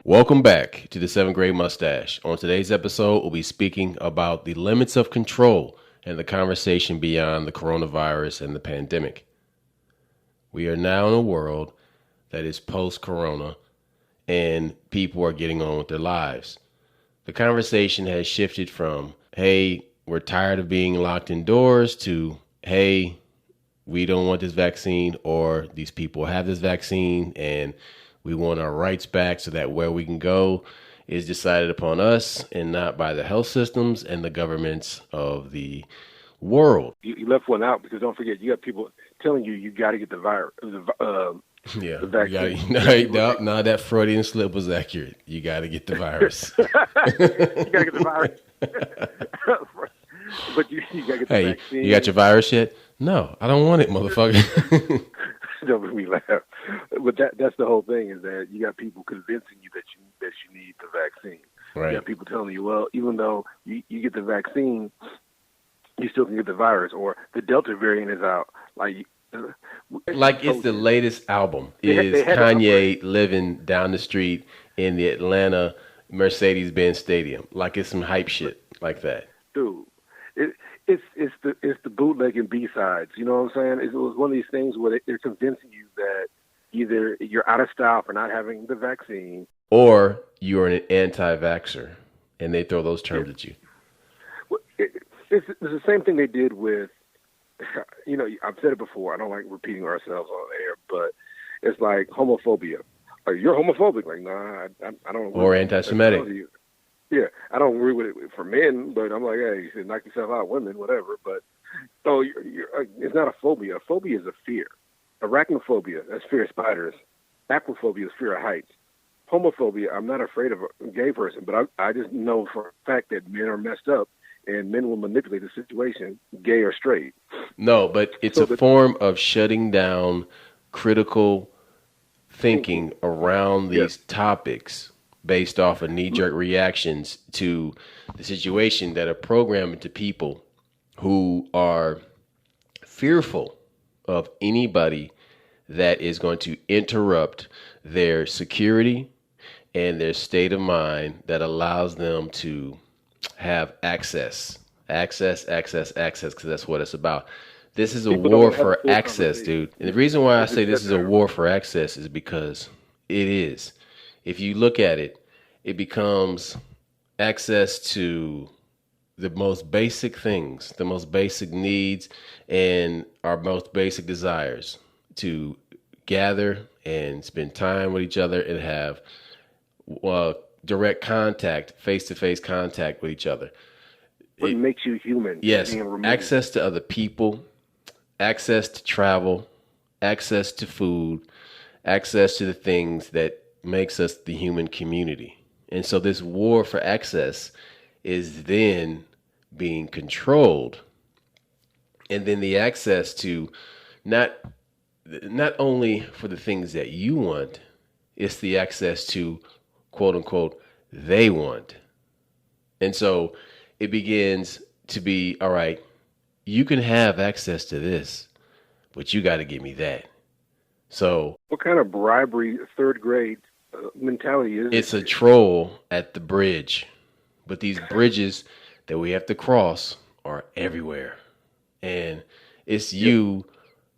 Welcome back to the 7th grade Mustache. On today's episode, we'll be speaking about the limits of control and the conversation beyond the coronavirus and the pandemic. We are now in a world that is post-corona and people are getting on with their lives. The conversation has shifted from, hey, we're tired of being locked indoors to, hey, we don't want this vaccine, or these people have this vaccine and we want our rights back so that where we can go is decided upon us and not by the health systems and the governments of the world. You left one out because don't forget, you got people telling you got to get the virus. The vaccine. No, that Freudian slip was accurate. You got to get the virus. You got to get the virus. But you got to get the vaccine. You got your virus yet? No, I don't want it, motherfucker. Don't make me laugh. But that's the whole thing, is that you got people convincing you that you need the vaccine. Right. You got people telling you, well, even though you get the vaccine, you still can get the virus, or the Delta variant is out. Like it's the latest album. Is Kanye living down the street in the Atlanta Mercedes-Benz Stadium? Like it's some hype shit like that. Dude, it's the bootlegging B-sides. You know what I'm saying? It was one of these things where they're convincing you that either you're out of style for not having the vaccine, or you're an anti-vaxxer, and they throw those terms at you. It's the same thing they did with, I've said it before. I don't like repeating ourselves on air, but it's like homophobia. Like, you're homophobic. Like, nah, I don't. Or anti-Semitic. Yeah, I don't agree with it for men, but I'm like, hey, you should knock yourself out, women, whatever. But it's not a phobia. A phobia is a fear. Arachnophobia, that's fear of spiders. Aquaphobia is fear of heights. Homophobia, I'm not afraid of a gay person, but I just know for a fact that men are messed up and men will manipulate the situation, gay or straight. No, but it's a form of shutting down critical thinking around these topics based off of knee-jerk reactions to the situation that are programmed into people who are fearful of anybody that is going to interrupt their security and their state of mind that allows them to have access, because that's what it's about. This is a war for access, dude. And the reason why I say this is a war for access is because it is. If you look at it, it becomes access to the most basic things, the most basic needs, and our most basic desires to gather and spend time with each other and have direct contact, face-to-face contact with each other. It makes you human. Yes, access to other people, access to travel, access to food, access to the things that makes us the human community. And so this war for access is then being controlled. And then the access to not only for the things that you want, it's the access to, quote unquote, they want. And so it begins to be, all right, you can have access to this, but you got to give me that. So what kind of bribery third grade mentality is it's a troll at the bridge, but these bridges that we have to cross are everywhere, and it's you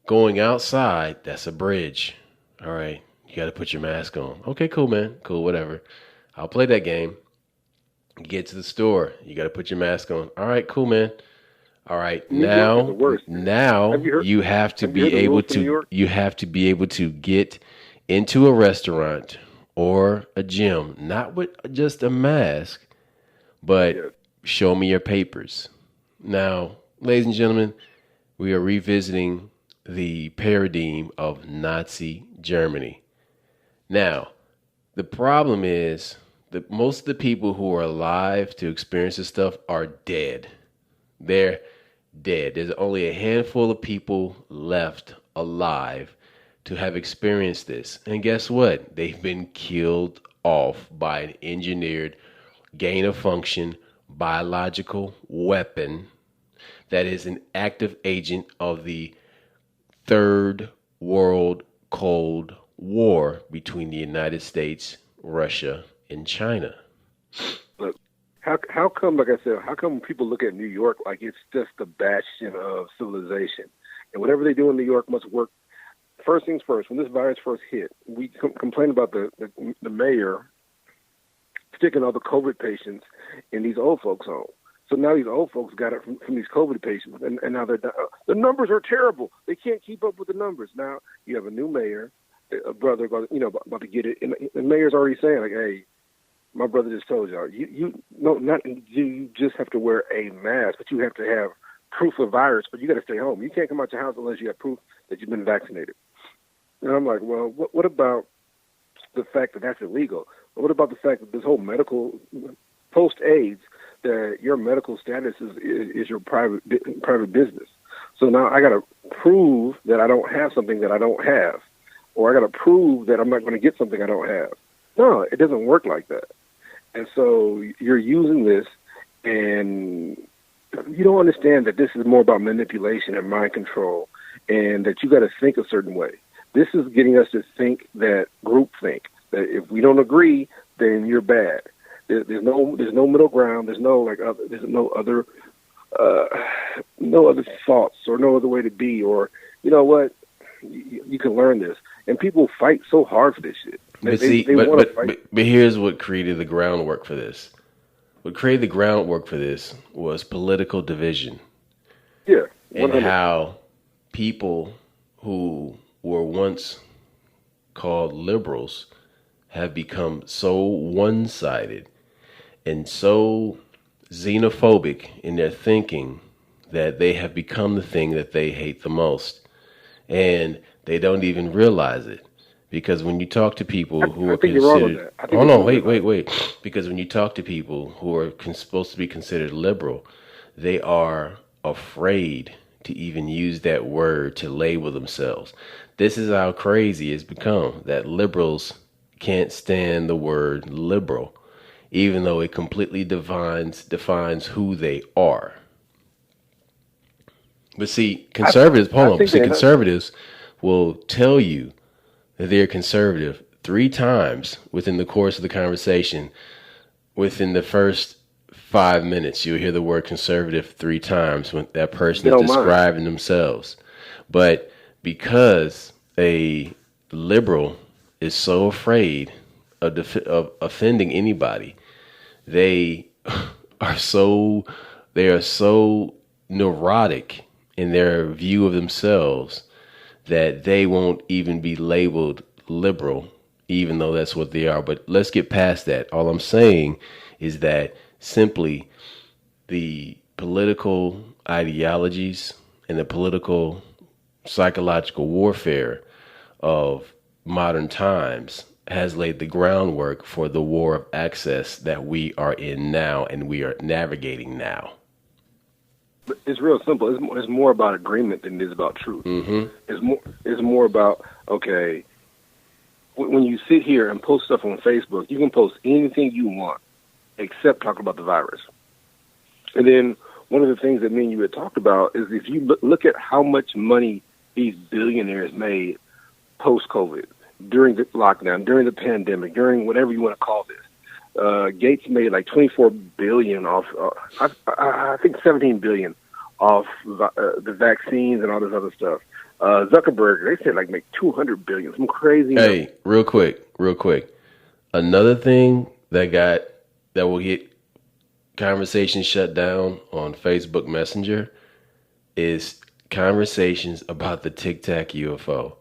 going outside. That's a bridge. All right, you got to put your mask on. Okay, cool, man. Cool, whatever. I'll play that game. Get to the store. You got to put your mask on. All right, cool, man. All right, now you have to be able to get into a restaurant or a gym, not with just a mask, but show me your papers. Now, ladies and gentlemen, we are revisiting the paradigm of Nazi Germany. Now, the problem is that most of the people who are alive to experience this stuff are dead. They're dead. There's only a handful of people left alive to have experienced this. And guess what? They've been killed off by an engineered gain of function biological weapon that is an active agent of the Third World Cold War between the United States, Russia, in China. Look, how come, like I said, how come people look at New York like it's just the bastion of civilization, and whatever they do in New York must work. First things first. When this virus first hit, we complained about the mayor sticking all the COVID patients in these old folks' homes. So now these old folks got it from these COVID patients, and now the numbers are terrible. They can't keep up with the numbers. Now you have a new mayor, a brother, about to get it, and the mayor's already saying, like, hey, my brother just told y'all, you just have to wear a mask, but you have to have proof of virus, but you got to stay home. You can't come out your house unless you have proof that you've been vaccinated. And I'm like, well, what about the fact that that's illegal? What about the fact that this whole medical post-AIDS, that your medical status is your private business? So now I got to prove that I don't have something that I don't have, or I got to prove that I'm not going to get something I don't have. No, it doesn't work like that. And so you're using this, and you don't understand that this is more about manipulation and mind control, and that you got to think a certain way. This is getting us to think that group think, that if we don't agree, then you're bad. There's no middle ground. There's no other thoughts or no other way to be. Or you know what, you can learn this. And people fight so hard for this shit. But here's what created the groundwork for this. What created the groundwork for this was political division. Yeah, 100%. And how people who were once called liberals have become so one-sided and so xenophobic in their thinking that they have become the thing that they hate the most. And they don't even realize it. Because when you talk to people who are considered... Oh, no, wait. Because when you talk to people who are supposed to be considered liberal, they are afraid to even use that word to label themselves. This is how crazy it's become, that liberals can't stand the word liberal, even though it completely defines who they are. But see, conservatives, conservatives will tell you that they're conservative 3 times within the course of the conversation. Within the first 5 minutes, you'll hear the word conservative 3 times when that person is describing themselves. But because a liberal is so afraid of offending anybody, they are so neurotic in their view of themselves that they won't even be labeled liberal, even though that's what they are. But let's get past that. All I'm saying is that simply the political ideologies and the political psychological warfare of modern times has laid the groundwork for the war of access that we are in now and we are navigating now. It's real simple. It's more about agreement than it is about truth. Mm-hmm. It's more about, okay, when you sit here and post stuff on Facebook, you can post anything you want except talk about the virus. And then one of the things that me and you had talked about is if you look at how much money these billionaires made post-COVID, during the lockdown, during the pandemic, during whatever you want to call this. Gates made like $24 billion off, I think $17 billion off the vaccines and all this other stuff. Zuckerberg, they said like make $200 billion, some crazy. Hey, real quick. Another thing that will get conversations shut down on Facebook Messenger is conversations about the Tic Tac UFO.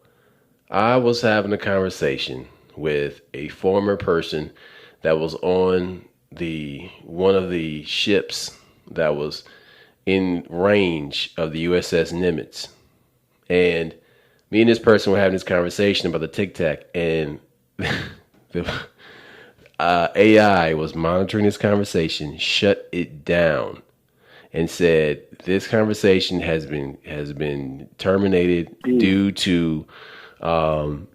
I was having a conversation with a former person that was on one of the ships that was in range of the USS Nimitz. And me and this person were having this conversation about the Tic Tac, and the AI was monitoring this conversation, shut it down, and said this conversation has been terminated due to what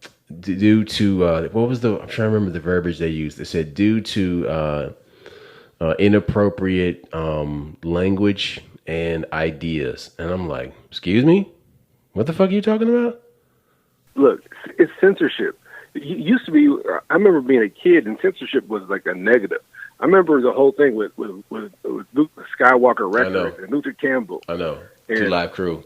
was I'm trying to remember the verbiage they used. They said due to inappropriate language and ideas. And I'm like, excuse me? What the fuck are you talking about? Look, it's censorship. It used to be. I remember being a kid, and censorship was like a negative. I remember the whole thing with Luke Skywalker I know. Records and Luther Campbell I know. Two and Live Crew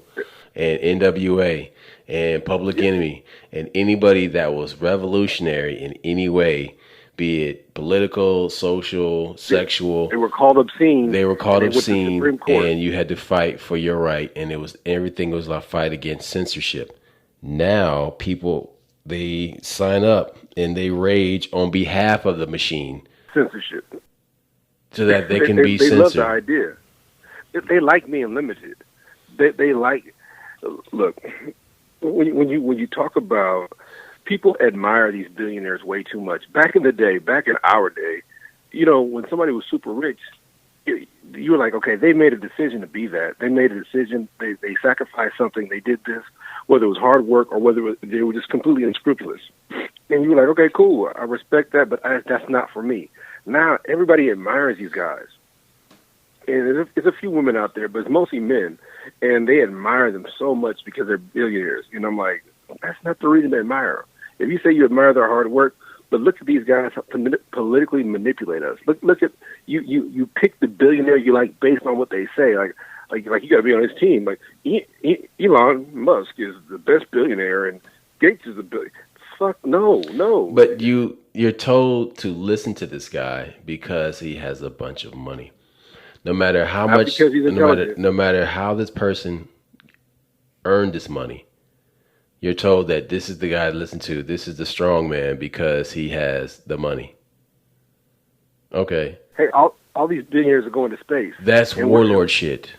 and NWA and Public Enemy and anybody that was revolutionary in any way, be it political, social, sexual. they were called obscene. They were called and they went to the obscene, Supreme Court. and you had to fight for your right, and it was everything was a fight against censorship. Now people, they sign up and they rage on behalf of the machine Censorship. so that they can be they love the censored. idea. They like being limited. They like. Look, when you talk about, people admire these billionaires way too much. Back in the day, back in our day, when somebody was super rich, you were like, okay, they made a decision to be that. They made a decision. They sacrificed something. They did this, whether it was hard work or whether they were just completely unscrupulous. And you were like, okay, cool. I respect that, but that's not for me. Now everybody admires these guys. And there's a few women out there, but it's mostly men. And they admire them so much because they're billionaires. And I'm like, that's not the reason to admire them. If you say you admire their hard work, but look at these guys politically manipulate us. Look at you pick the billionaire you like based on what they say. Like you got to be on his team. Like Elon Musk is the best billionaire, and Gates is the billionaire. Fuck no. But you're told to listen to this guy because he has a bunch of money. No matter how Not much, because he's intelligent. no matter how this person earned this money, you're told that this is the guy to listen to. This is the strong man because he has the money. Okay. Hey, all these billionaires are going to space. That's warlord shit.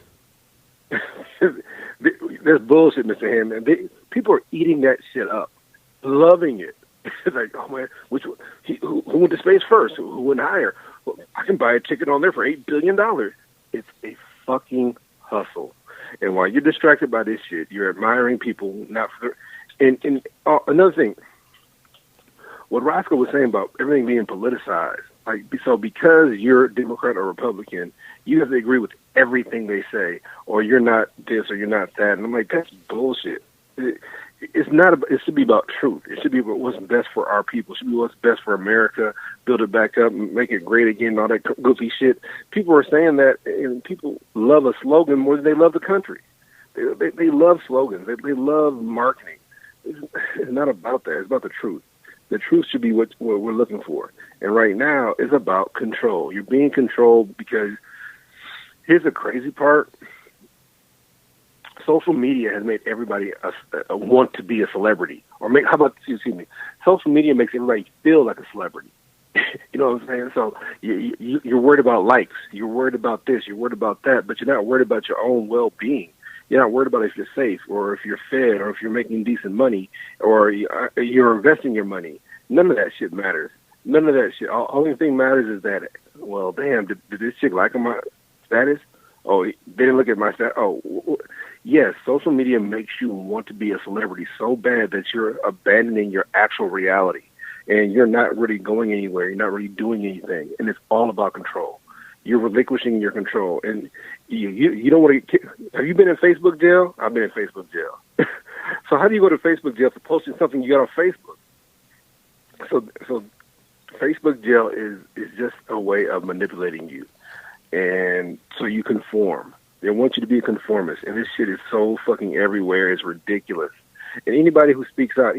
That's bullshit, Mr. Hammond. People are eating that shit up, loving it. It's like, oh man, who went to space first? Who went higher? Well, I can buy a ticket on there for $8 billion. It's a fucking hustle. And while you're distracted by this shit, you're admiring people not for and another thing, what Roscoe was saying about everything being politicized. Like, so because you're Democrat or Republican, you have to agree with everything they say, or you're not this or you're not that. And I'm like, that's bullshit. It's not. It should be about truth. It should be about what's best for our people. It should be what's best for America. Build it back up, and make it great again. All that goofy shit. People are saying that, and people love a slogan more than they love the country. They love slogans. They love marketing. It's not about that. It's about the truth. The truth should be what we're looking for. And right now, it's about control. You're being controlled because here's the crazy part. Social media has made everybody want to be a celebrity. How about, excuse me, social media makes everybody feel like a celebrity. You know what I'm saying? So you're worried about likes. You're worried about this. You're worried about that. But you're not worried about your own well-being. You're not worried about if you're safe or if you're fed or if you're making decent money or you're investing your money. None of that shit matters. None of that shit. Only thing matters is that, well, damn, did this chick like my status? Oh, they didn't look at my status. Oh, yes, social media makes you want to be a celebrity so bad that you're abandoning your actual reality. And you're not really going anywhere. You're not really doing anything. And it's all about control. You're relinquishing your control. And you don't want to... Have you been in Facebook jail? I've been in Facebook jail. So how do you go to Facebook jail for posting something you got on Facebook? So Facebook jail is just a way of manipulating you. And so you conform. They want you to be a conformist. And this shit is so fucking everywhere. It's ridiculous. And anybody who speaks out...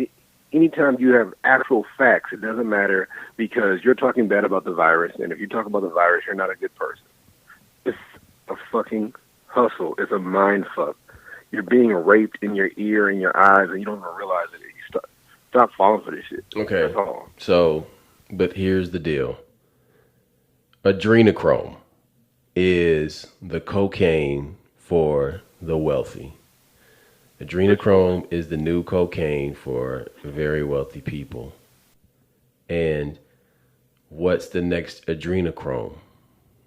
Anytime you have actual facts, it doesn't matter because you're talking bad about the virus, and if you talk about the virus, you're not a good person. It's a fucking hustle. It's a mind fuck. You're being raped in your ear and your eyes, and you don't even realize it. You stop falling for this shit. Okay. That's all. So, but here's the deal. Adrenochrome is the cocaine for the wealthy. Adrenochrome is the new cocaine for very wealthy people. And what's the next adrenochrome?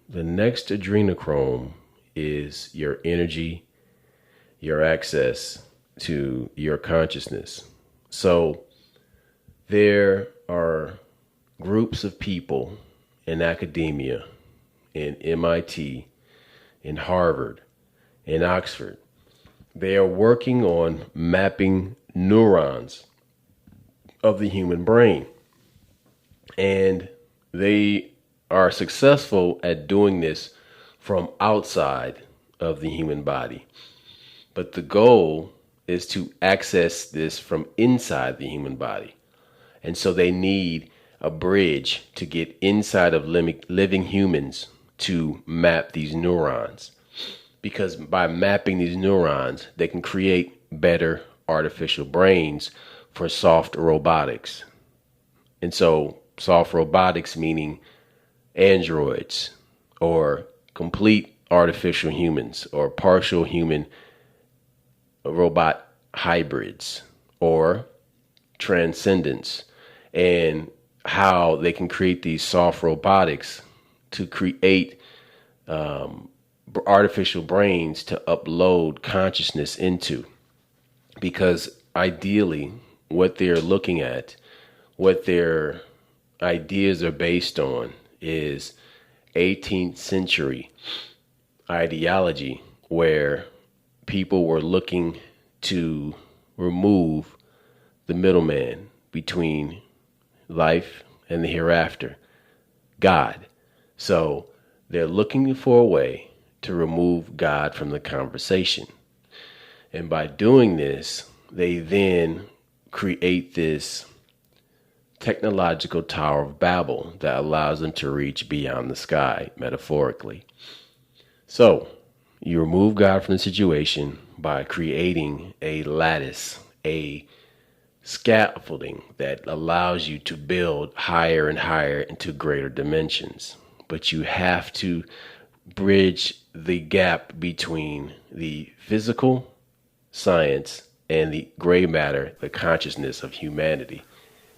The next adrenochrome is your energy, your access to your consciousness. So there are groups of people in academia, in MIT, in Harvard, in Oxford. They are working on mapping neurons of the human brain. And they are successful at doing this from outside of the human body. But the goal is to access this from inside the human body. And so they need a bridge to get inside of living humans to map these neurons. Because by mapping these neurons, they can create better artificial brains for soft robotics. And so soft robotics meaning androids or complete artificial humans or partial human robot hybrids or transcendence, and how they can create these soft robotics to create artificial brains to upload consciousness into. Because ideally, what they're looking at, what their ideas are based on, is 18th century ideology where people were looking to remove the middleman between life and the hereafter, God. So they're looking for a way to remove God from the conversation. And by doing this, they then create this technological Tower of Babel that allows them to reach beyond the sky, metaphorically. So you remove God from the situation by creating a lattice, a scaffolding that allows you to build higher and higher into greater dimensions. But you have to bridge the gap between the physical science and the gray matter, the consciousness of humanity.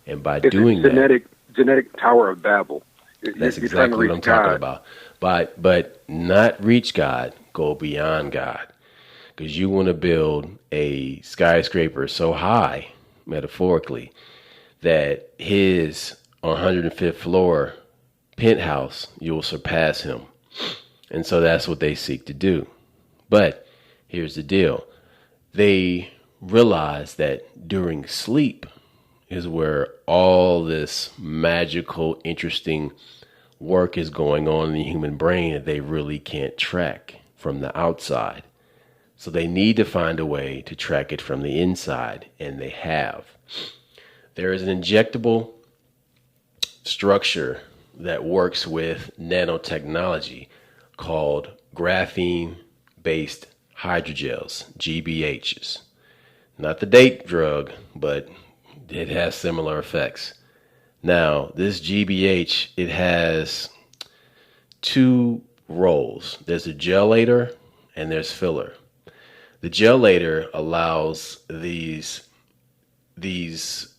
And by doing genetic Tower of Babel. That's exactly what I'm talking about. But not reach God, go beyond God. Because you want to build a skyscraper so high, metaphorically, that his 105th floor penthouse, you'll surpass him. And so that's what they seek to do. But here's the deal. They realize that during sleep is where all this magical, interesting work is going on in the human brain that they really can't track from the outside. So they need to find a way to track it from the inside, and they have. There is an injectable structure that works with nanotechnology called graphene-based hydrogels, GBHs. Not the date drug, but it has similar effects. Now, this GBH, it has two roles. There's a gelator and there's filler. The gelator allows these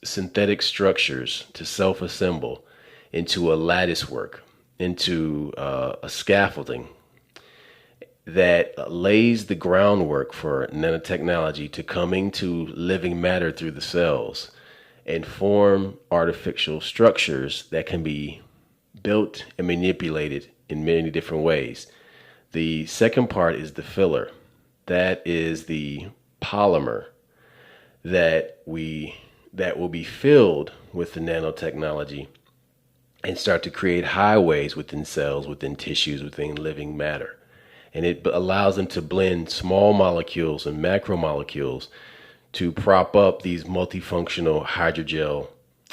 synthetic structures to self-assemble into a lattice work, into a scaffolding that lays the groundwork for nanotechnology to come into living matter through the cells and form artificial structures that can be built and manipulated in many different ways. The second part is the filler. That is the polymer that will be filled with the nanotechnology and start to create highways within cells, within tissues, within living matter. And it allows them to blend small molecules and macromolecules to prop up these multifunctional hydrogel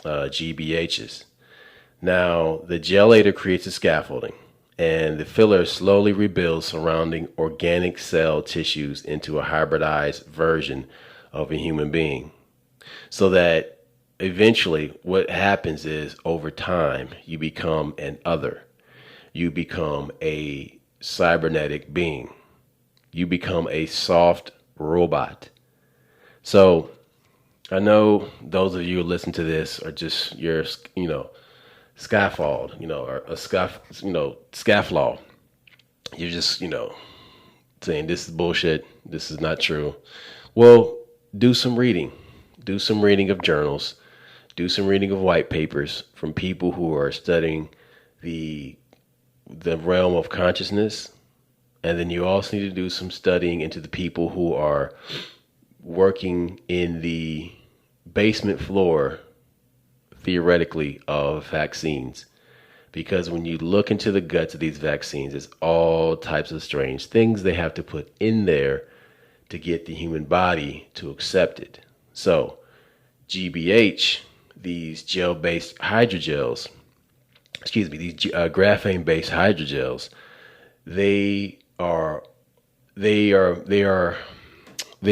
GBHs. Now, the gelator creates a scaffolding, and the filler slowly rebuilds surrounding organic cell tissues into a hybridized version of a human being. So that eventually what happens is, over time, you become an other. You become a cybernetic being. You become a soft robot. So I know those of you who listen to this are just, you're, scaffold, or a scafflaw. You're just, saying this is bullshit. This is not true. Well, do some reading. Do some reading of journals. Do some reading of white papers from people who are studying the realm of consciousness. And then you also need to do some studying into the people who are working in the basement floor theoretically, of vaccines. Because when you look into the guts of these vaccines, it's all types of strange things they have to put in there to get the human body to accept it. So, GBH, these gel-based hydrogels, these graphene-based hydrogels, they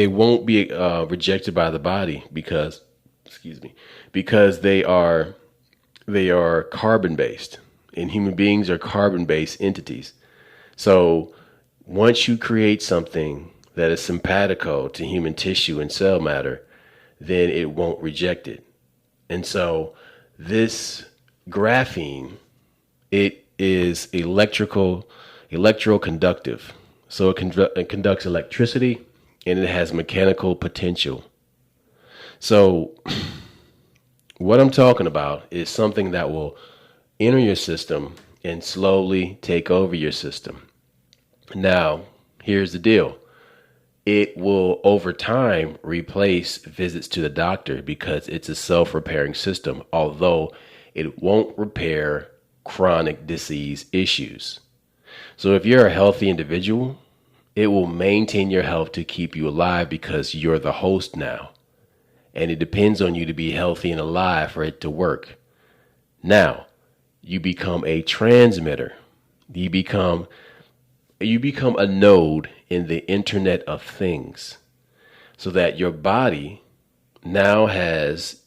won't be rejected by the body because they are carbon-based, and human beings are carbon-based entities. So once you create something that is simpatico to human tissue and cell matter, then it won't reject it. And so this graphene, it is electroconductive. So it conducts electricity, and it has mechanical potential. So what I'm talking about is something that will enter your system and slowly take over your system. Now, here's the deal. It will, over time, replace visits to the doctor because it's a self-repairing system, although it won't repair chronic disease issues. So if you're a healthy individual, it will maintain your health to keep you alive because you're the host now. And it depends on you to be healthy and alive for it to work. Now, you become a transmitter. You become a node in the Internet of Things, so that your body now is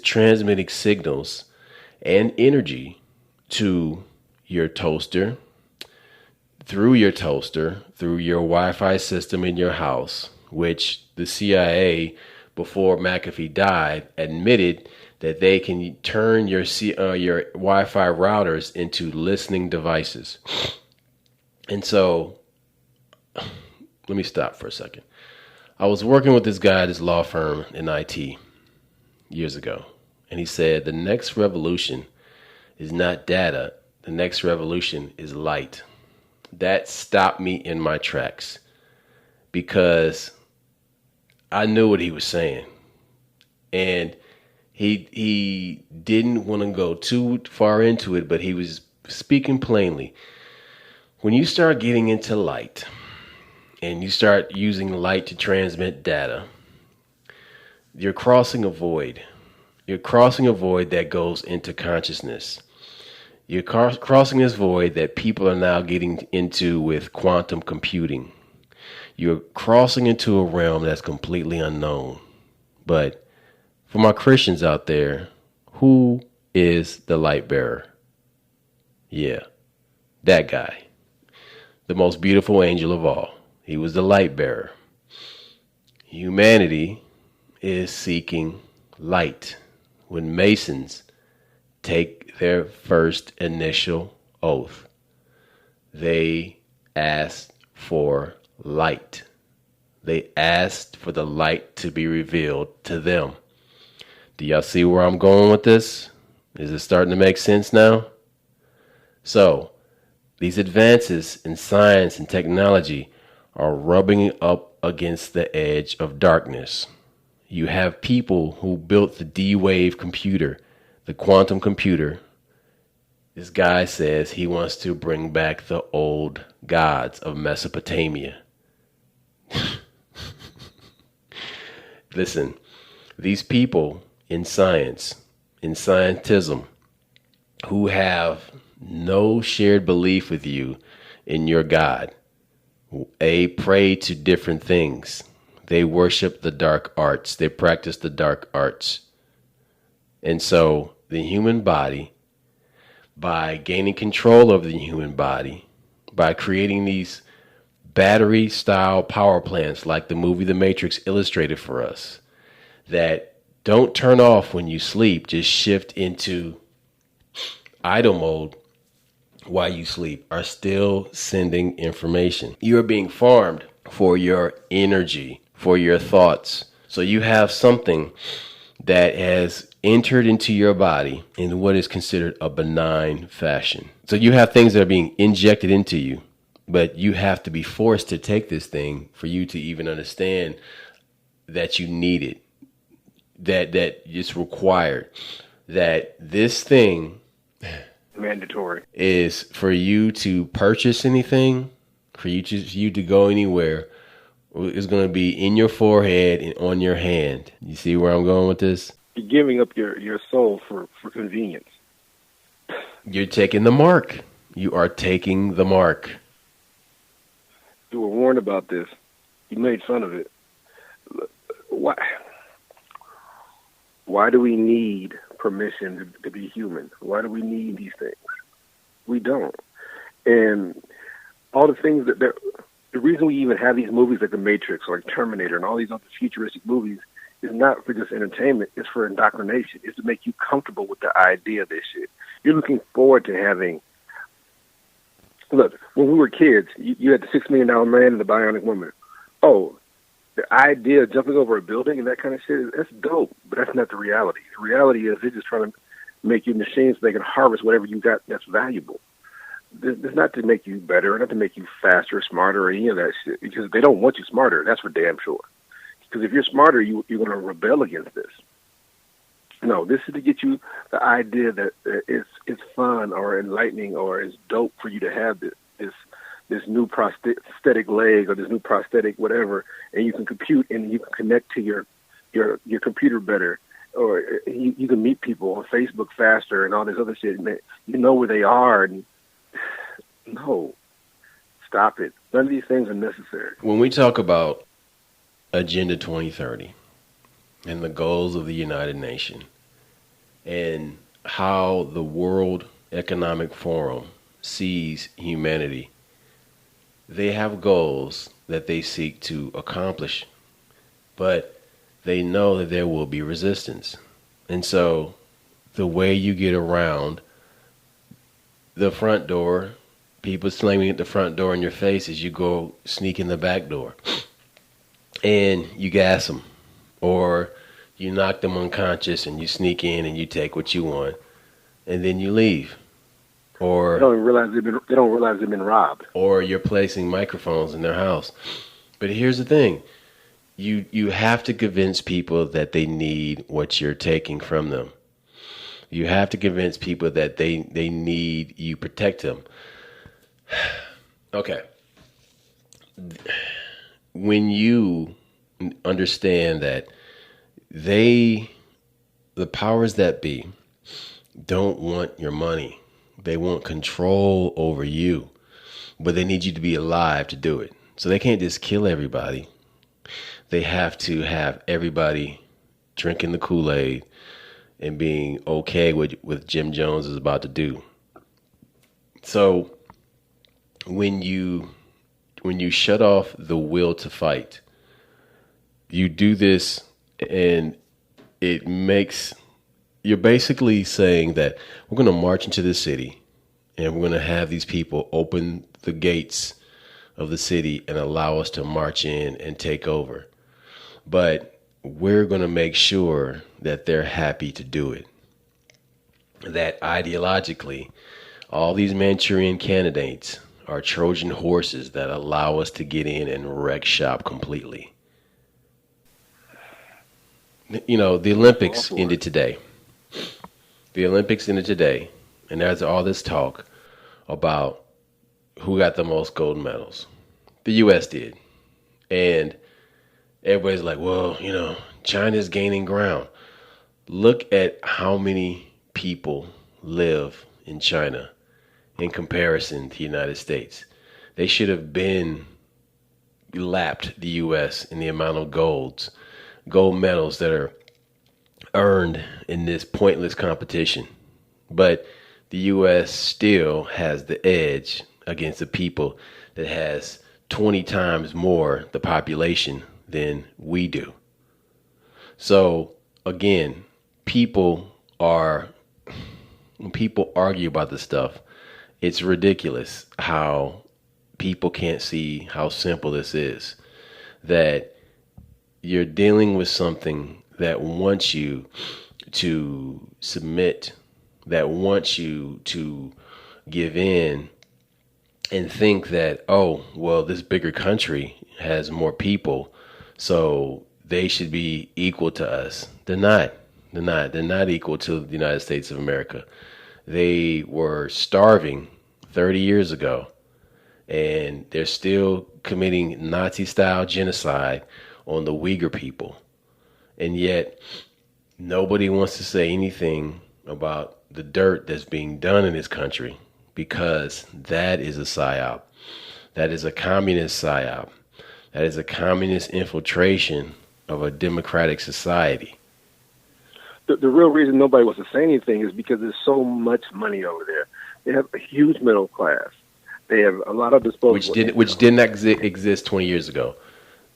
transmitting signals and energy to your toaster, through your Wi-Fi system in your house, which the CIA, before McAfee died, admitted that they can turn your Wi-Fi routers into listening devices. And so, let me stop for a second. I was working with this guy at his law firm in IT years ago, and he said the next revolution is not data. The next revolution is light. That stopped me in my tracks because I knew what he was saying, and he didn't want to go too far into it, but he was speaking plainly. When you start getting into light and you start using light to transmit data, you're crossing a void. You're crossing a void that goes into consciousness. You're crossing this void that people are now getting into with quantum computing. You're crossing into a realm that's completely unknown. But for my Christians out there, who is the light bearer? Yeah, that guy. The most beautiful angel of all. He was the light bearer. Humanity is seeking light. When Masons take their first initial oath, they asked for light. They asked for the light to be revealed to them. Do y'all see where I'm going with this? Is it starting to make sense now? So, these advances in science and technology are rubbing up against the edge of darkness. You have people who built the D-Wave computer, the quantum computer. This guy says he wants to bring back the old gods of Mesopotamia. Listen, these people in science, in scientism, who have no shared belief with you in your God, they pray to different things. They worship the dark arts. They practice the dark arts. And so the human body, by gaining control over the human body, by creating these battery-style power plants like the movie The Matrix illustrated for us, that don't turn off when you sleep, just shift into idle mode while you sleep, are still sending information. You are being farmed for your energy, for your thoughts. So you have something that has entered into your body in what is considered a benign fashion. So you have things that are being injected into you, but you have to be forced to take this thing for you to even understand that you need it, that it's required. that this thing mandatory is for you to purchase anything, for you to go anywhere, is going to be in your forehead and on your hand. You see where I'm going with this? You're giving up your soul for convenience. You're taking the mark. You are taking the mark. You were warned about this. You made fun of it. Why? Why do we need permission to be human? Why do we need these things? We don't. And all the things that the reason we even have these movies like The Matrix or like Terminator and all these other futuristic movies is not for just entertainment. It's for indoctrination. It's to make you comfortable with the idea of this shit. You're looking forward to having. Look, when we were kids, you had the $6 million man and the bionic woman. Oh, the idea of jumping over a building and that kind of shit, that's dope, but that's not the reality. The reality is they're just trying to make you machines so they can harvest whatever you got that's valuable. It's not to make you better, not to make you faster, smarter, or any of that shit, because they don't want you smarter. That's for damn sure. Because if you're smarter, you're going to rebel against this. No, this is to get you the idea that it's fun or enlightening or it's dope for you to have this new prosthetic leg or this new prosthetic whatever, and you can compute and you can connect to your computer better, or you can meet people on Facebook faster and all this other shit. And you know where they are. And no, stop it. None of these things are necessary. When we talk about Agenda 2030 and the goals of the United Nations and how the World Economic Forum sees humanity, they have goals that they seek to accomplish, but they know that there will be resistance. And so the way you get around the front door, people slamming at the front door in your face, is you go sneak in the back door and you gas them, or you knock them unconscious and you sneak in and you take what you want and then you leave. Or they don't realize they've been robbed. Or you're placing microphones in their house. But here's the thing. You have to convince people that they need what you're taking from them. You have to convince people that they need you protect them. Okay. When you understand that the powers that be don't want your money, they want control over you, but they need you to be alive to do it. So they can't just kill everybody. They have to have everybody drinking the Kool-Aid and being okay with Jim Jones is about to do. So when you shut off the will to fight, you do this, and it makes, you're basically saying that we're going to march into the city and we're going to have these people open the gates of the city and allow us to march in and take over. But we're going to make sure that they're happy to do it. That ideologically, all these Manchurian candidates are Trojan horses that allow us to get in and wreck shop completely. You know, the Olympics ended today. The Olympics ended today, and there's all this talk about who got the most gold medals. The U.S. did. And everybody's like, well, you know, China's gaining ground. Look at how many people live in China in comparison to the United States. They should have been lapped the U.S. in the amount of gold medals that are earned in this pointless competition. But the U.S. still has the edge against the people that has 20 times more the population than we do. So again, when people argue about this stuff, it's ridiculous how people can't see how simple this is. That you're dealing with something that wants you to submit, that wants you to give in and think that, oh, well, this bigger country has more people, so they should be equal to us. They're not. They're not. They're not equal to the United States of America. They were starving 30 years ago, and they're still committing Nazi-style genocide on the Uyghur people. And yet, nobody wants to say anything about the dirt that's being done in this country, because that is a psyop. That is a communist psyop. That is a communist infiltration of a democratic society. The real reason nobody wants to say anything is because there's so much money over there. They have a huge middle class. They have a lot of disposable Which didn't exist 20 years ago.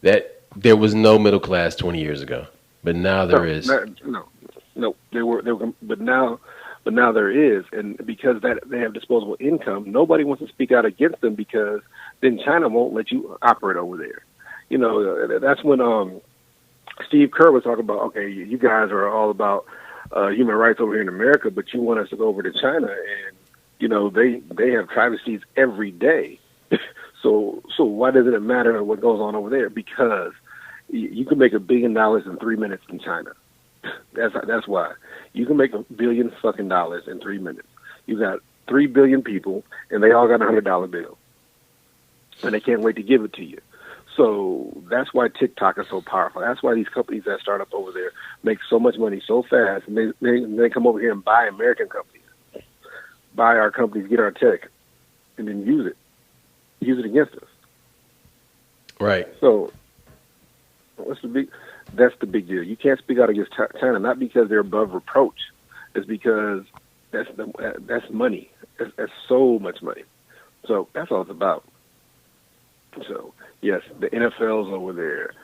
That there was no middle class 20 years ago, but now there is. No. They were, but now there is, and because that they have disposable income, nobody wants to speak out against them, because then China won't let you operate over there. You know, that's when Steve Kerr was talking about, okay, you guys are all about human rights over here in America, but you want us to go over to China, and you know they have travesties every day. So why doesn't it matter what goes on over there? Because you can make $1 billion in 3 minutes in China. That's why. You can make $1 billion fucking in 3 minutes. You got 3 billion people, and they all got $100 bill, and they can't wait to give it to you. So that's why TikTok is so powerful. That's why these companies that start up over there make so much money so fast, and they come over here and buy American companies, buy our companies, get our tech, and then use it against us. Right. So that's the big deal. You can't speak out against China, not because they're above reproach. It's because that's money. That's so much money. So that's all it's about. So yes, the NFL's over there.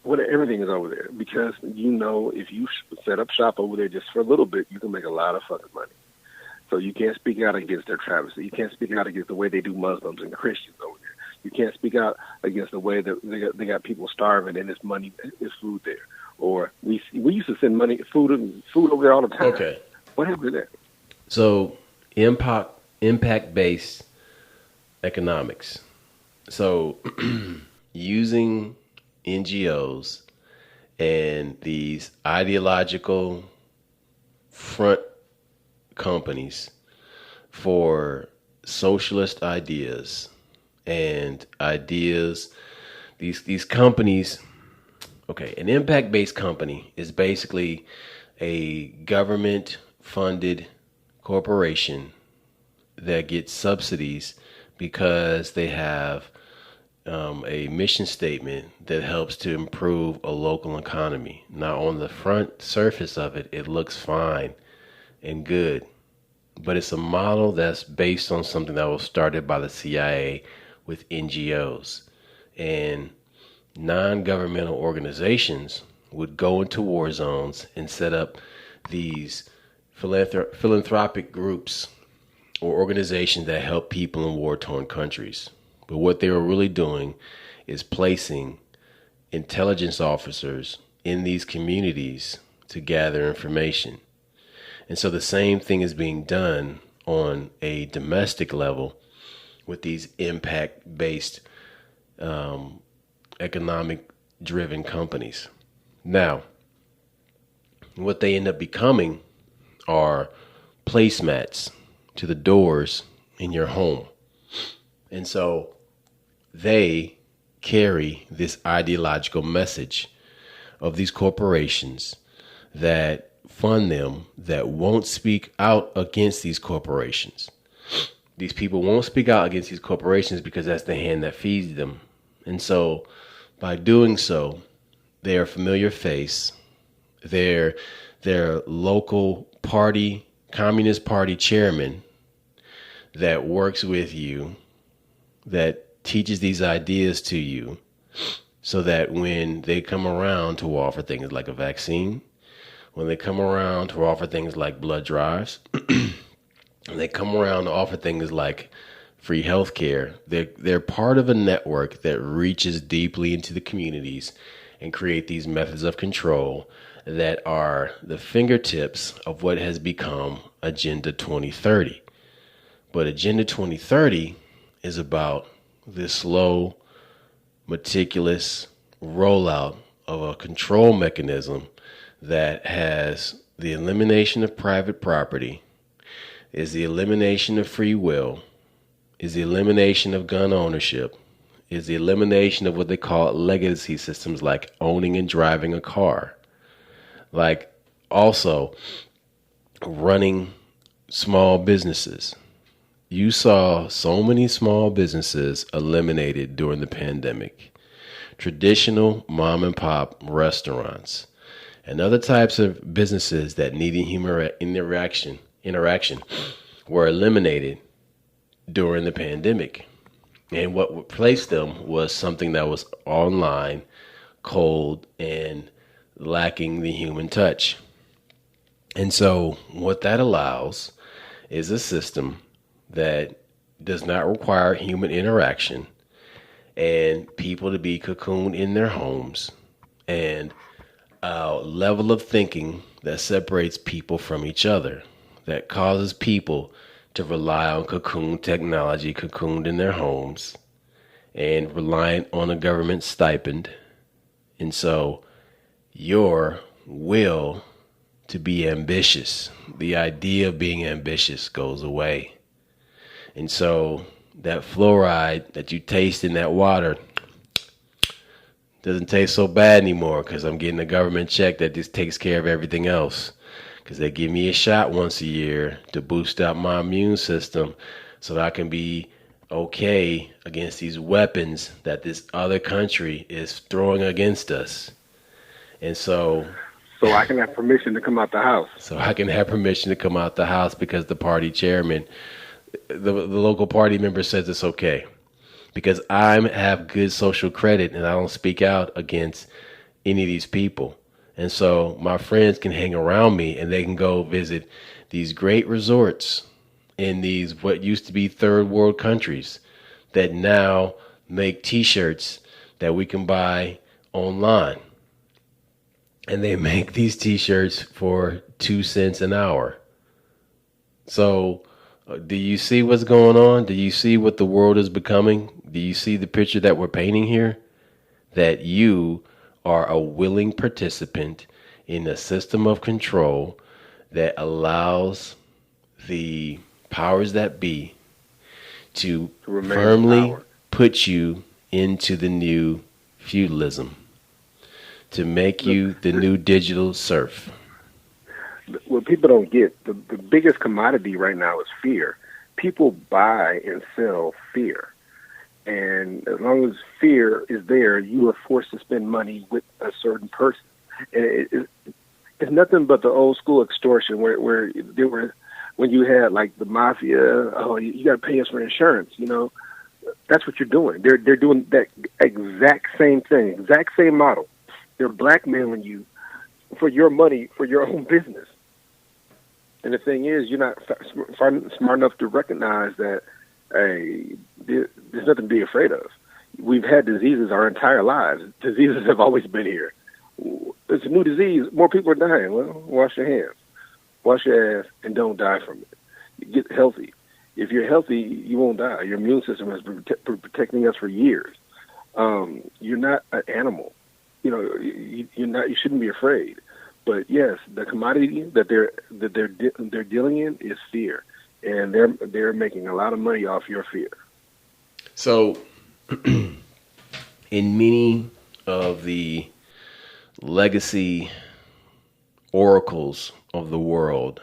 Everything is over there, because you know if you set up shop over there just for a little bit, you can make a lot of fucking money. So you can't speak out against their travesty. You can't speak out against the way they do Muslims and Christians over there. You can't speak out against the way that they got people starving and there's food there. Or we used to send food over there all the time. Okay. What happened to that? So impact-based economics. So using NGOs and these ideological front companies for socialist ideas and ideas, these companies. Okay, an impact-based company is basically a government-funded corporation that gets subsidies because they have a mission statement that helps to improve a local economy. Now, on the front surface of it, it looks fine and good, but it's a model that's based on something that was started by the CIA with NGOs. And non-governmental organizations would go into war zones and set up these philanthropic groups or organizations that help people in war-torn countries. But what they were really doing is placing intelligence officers in these communities to gather information. And so the same thing is being done on a domestic level with these impact-based economic-driven companies. Now, what they end up becoming are placemats to the doors in your home. And so they carry this ideological message of these corporations that fund them, that won't speak out against these corporations. These people won't speak out against these corporations because that's the hand that feeds them. And so by doing so, they are a familiar face. They're their local party, Communist Party chairman that works with you, that teaches these ideas to you, so that when they come around to offer things like a vaccine, when they come around to offer things like blood drives, and they come around to offer things like free health care, they're part of a network that reaches deeply into the communities and create these methods of control that are the fingertips of what has become Agenda 2030. But Agenda 2030 is about this slow, meticulous rollout of a control mechanism that has the elimination of private property, is the elimination of free will, is the elimination of gun ownership, is the elimination of what they call legacy systems like owning and driving a car, like also running small businesses. You saw so many small businesses eliminated during the pandemic. Traditional mom and pop restaurants and other types of businesses that needed human interaction were eliminated during the pandemic. And what replaced them was something that was online, cold, and lacking the human touch. And so what that allows is a system that does not require human interaction and people to be cocooned in their homes, and a level of thinking that separates people from each other, that causes people to rely on cocoon technology, cocooned in their homes, and reliant on a government stipend. And so your will to be ambitious, the idea of being ambitious goes away. And so that fluoride that you taste in that water doesn't taste so bad anymore because I'm getting a government check that just takes care of everything else. Because they give me a shot once a year to boost up my immune system so that I can be okay against these weapons that this other country is throwing against us. And so I can have permission to come out the house. So I can have permission to come out the house because the party chairman, the local party member says it's okay. Because I have good social credit and I don't speak out against any of these people. And so my friends can hang around me and they can go visit these great resorts in these what used to be third world countries that now make T-shirts that we can buy online. And they make these T-shirts for 2 cents an hour. So do you see what's going on? Do you see what the world is becoming? Do you see the picture that we're painting here? That you are a willing participant in a system of control that allows the powers that be to firmly put you into the new feudalism, to make you the new digital serf. What people don't get, the biggest commodity right now is fear. People buy and sell fear. And as long as fear is there, you are forced to spend money with a certain person. And it's nothing but the old school extortion where there were, when you had like the mafia, oh, you got to pay us for insurance, you know. That's what you're doing. They're doing that exact same thing, exact same model. They're blackmailing you for your money, for your own business. And the thing is, you're not smart enough to recognize that, hey, there's nothing to be afraid of. We've had diseases our entire lives. Diseases have always been here. It's a new disease. More people are dying. Well, wash your hands. Wash your ass and don't die from it. Get healthy. If you're healthy, you won't die. Your immune system has been protecting us for years. You're not an animal. You know, you're not. You shouldn't be afraid. But yes, the commodity that they're dealing in is fear, and they're making a lot of money off your fear. So, in many of the legacy oracles of the world,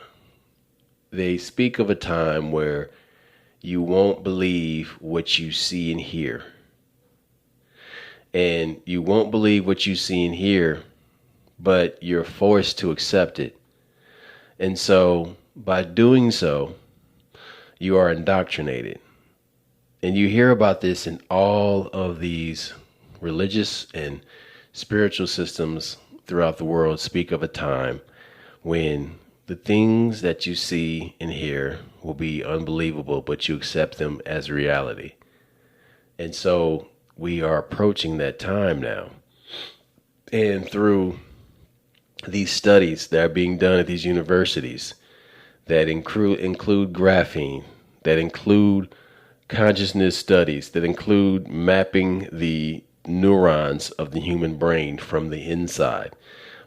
they speak of a time where you won't believe what you see and hear. And you won't believe what you see and hear, but you're forced to accept it. And so by doing so, you are indoctrinated. And you hear about this in all of these religious and spiritual systems throughout the world speak of a time when the things that you see and hear will be unbelievable, but you accept them as reality. And so we are approaching that time now. And through these studies that are being done at these universities that include graphene, that include consciousness studies, that include mapping the neurons of the human brain from the inside,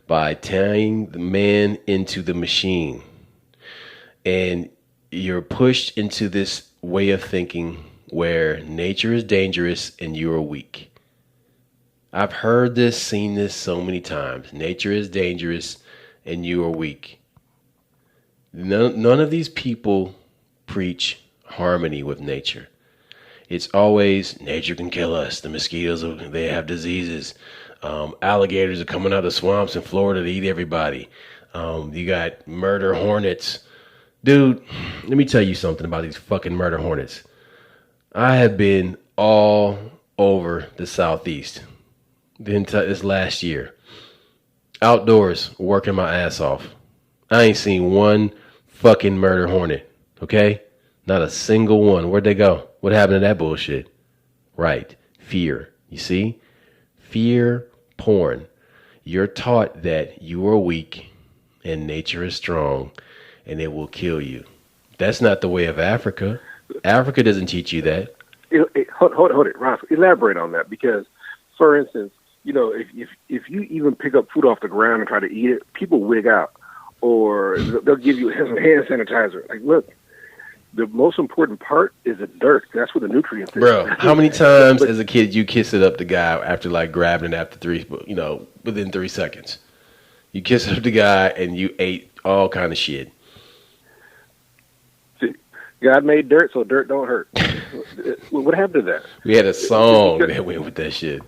by tying the man into the machine. And you're pushed into this way of thinking where nature is dangerous and you are weak. I've heard this, seen this so many times. Nature is dangerous and you are weak. None of these people preach harmony with nature. It's always nature can kill us. The mosquitoes, they have diseases. Alligators are coming out of the swamps in Florida to eat everybody. You got murder hornets. Dude, let me tell you something about these fucking murder hornets. I have been all over the Southeast this last year. Outdoors, working my ass off. I ain't seen one fucking murder hornet, okay? Not a single one. Where'd they go? What happened to that bullshit? Right. Fear. You see? Fear porn. You're taught that you are weak and nature is strong and it will kill you. That's not the way of Africa. Africa doesn't teach you that. Hold it, Ross. Elaborate on that because, for instance, you know, if you even pick up food off the ground and try to eat it, people wig out or they'll give you hand sanitizer. Like, look. The most important part is the dirt. That's where the nutrients is. Bro, how many times as a kid you kiss it up the guy after like grabbing it after within 3 seconds? You kiss up the guy and you ate all kind of shit. See, God made dirt, so dirt don't hurt. What happened to that? We had a song that went with that shit.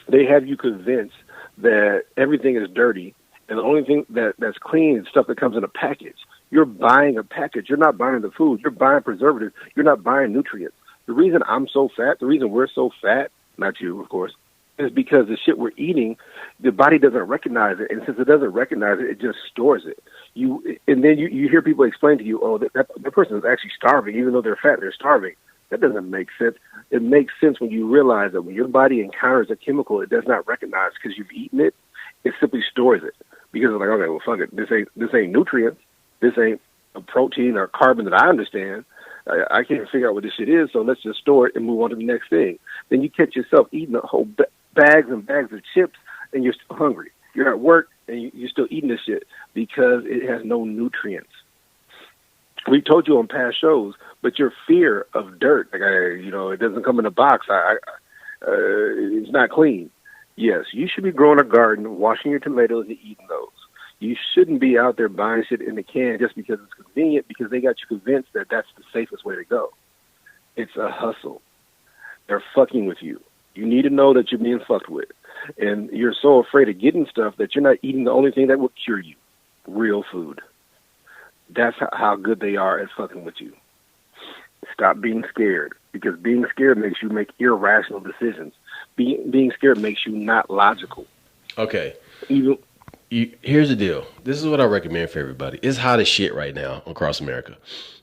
They have you convinced that everything is dirty, and the only thing that's clean is stuff that comes in a package. You're buying a package. You're not buying the food. You're buying preservatives. You're not buying nutrients. The reason I'm so fat, the reason we're so fat, not you, of course, is because the shit we're eating, the body doesn't recognize it. And since it doesn't recognize it, it just stores it. And then you hear people explain to you, oh, that person is actually starving. Even though they're fat, they're starving. That doesn't make sense. It makes sense when you realize that when your body encounters a chemical it does not recognize because you've eaten it, it simply stores it. Because it's like, okay, well, fuck it. This ain't nutrients. This ain't a protein or carbon that I understand. I can't figure out what this shit is, so let's just store it and move on to the next thing. Then you catch yourself eating a whole bags and bags of chips, and you're still hungry. You're at work, and you're still eating this shit because it has no nutrients. We told you on past shows, but your fear of dirt, like it doesn't come in a box. It's not clean. Yes, you should be growing a garden, washing your tomatoes, and eating those. You shouldn't be out there buying shit in the can just because it's convenient, because they got you convinced that that's the safest way to go. It's a hustle. They're fucking with you. You need to know that you're being fucked with. And you're so afraid of getting stuff that you're not eating the only thing that will cure you, real food. That's how good they are at fucking with you. Stop being scared, because being scared makes you make irrational decisions. Being scared makes you not logical. Okay. Here's the deal. This is what I recommend for everybody. It's hot as shit right now across America.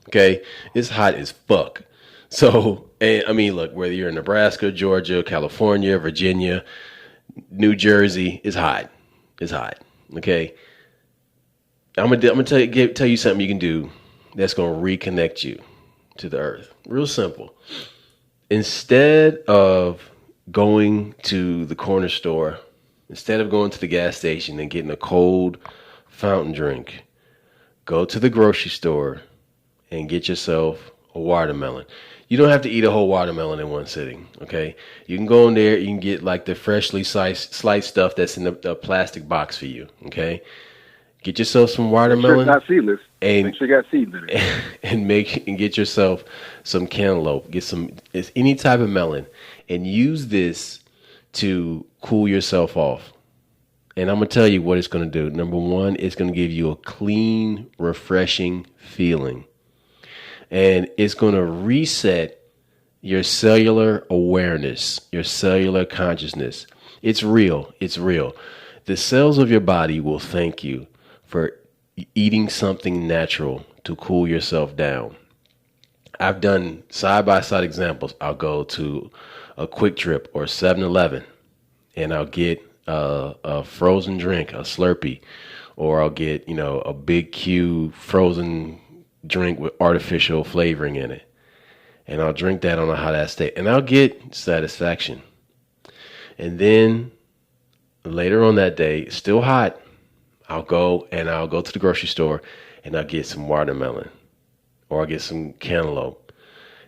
Okay? It's hot as fuck. So, and I mean, look, whether you're in Nebraska, Georgia, California, Virginia, New Jersey, it's hot. It's hot. Okay? I'm gonna tell you something you can do that's gonna reconnect you to the earth. Real simple. Instead of going to the corner store, instead of going to the gas station and getting a cold fountain drink, go to the grocery store and get yourself a watermelon. You don't have to eat a whole watermelon in one sitting, okay? You can go in there, you can get like the freshly sliced stuff that's in the plastic box for you, okay? Get yourself some watermelon. Make sure it's not seedless. Make sure you got seeds in it. And get yourself some cantaloupe. Get any type of melon and use this to cool yourself off. And I'm going to tell you what it's going to do. Number one, it's going to give you a clean, refreshing feeling. And it's going to reset your cellular awareness, your cellular consciousness. It's real. It's real. The cells of your body will thank you for eating something natural to cool yourself down. I've done side-by-side examples. I'll go to a Quick Trip or 7-Eleven, and I'll get a frozen drink, a Slurpee, or I'll get, a Big Q frozen drink with artificial flavoring in it. And I'll drink that on a hot ass day, and I'll get satisfaction. And then later on that day, still hot, I'll go to the grocery store and I'll get some watermelon or I'll get some cantaloupe.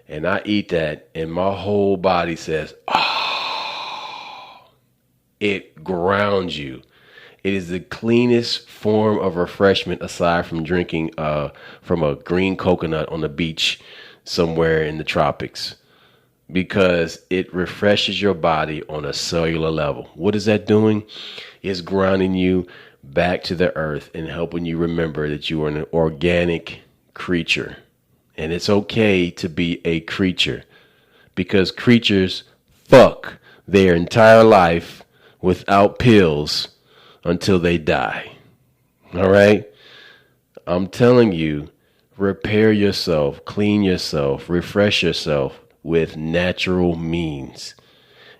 And I eat that and my whole body says, oh, it grounds you. It is the cleanest form of refreshment aside from drinking from a green coconut on the beach somewhere in the tropics, because it refreshes your body on a cellular level. What is that doing? It's grounding you back to the earth and helping you remember that you are an organic creature. And it's okay to be a creature, because creatures fuck their entire life without pills until they die. All right? I'm telling you, repair yourself, clean yourself, refresh yourself with natural means,